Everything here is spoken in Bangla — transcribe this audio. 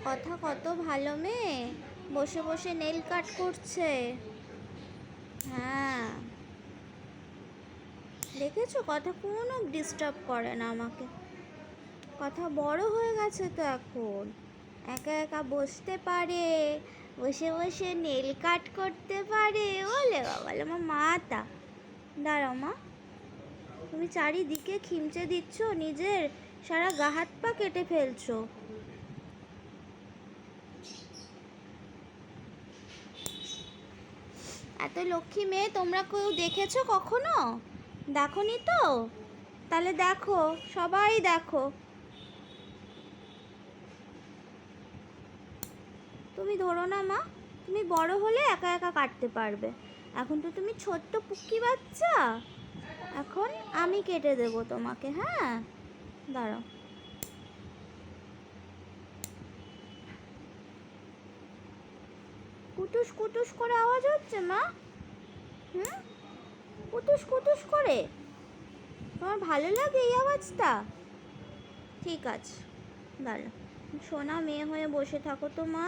কথা কত ভালো মেয়ে, বসে বসে নেল কাট করছে। হ্যাঁ, দেখেছো, কথা কোনো ডিস্টার্ব করে না আমাকে। কথা বড় হয়ে গেছে তো এখন, একা একা বসতে পারে, বসে বসে নেল কাট করতে পারে। ওলে বাবা, আমার মাতা। দাঁড়াও মা, তুমি চারিদিকে খিমচে দিচ্ছ, নিজের সারা গা হাত পা কেটে ফেলছো। এত লক্ষ্মী মেয়ে তোমরা কেউ দেখেছো কখনো? দেখোনি তো? তাহলে দেখো, সবাই দেখো। তুমি ধরো না মা, তুমি বড় হলে একা একা কাটতে পারবে। এখন তো তুমি ছোট্ট পুক্কি বাচ্চা, এখন আমি কেটে দেবো তোমাকে। হ্যাঁ, দাঁড়াও। কুটুস কুটুস করে আওয়াজ হচ্ছে মা। কুটুস কুটুস করে তোমার ভালো লাগে এই আওয়াজটা? ঠিক আছে, দাঁড়াও, সোনা মেয়ে হয়ে বসে থাকো তো মা।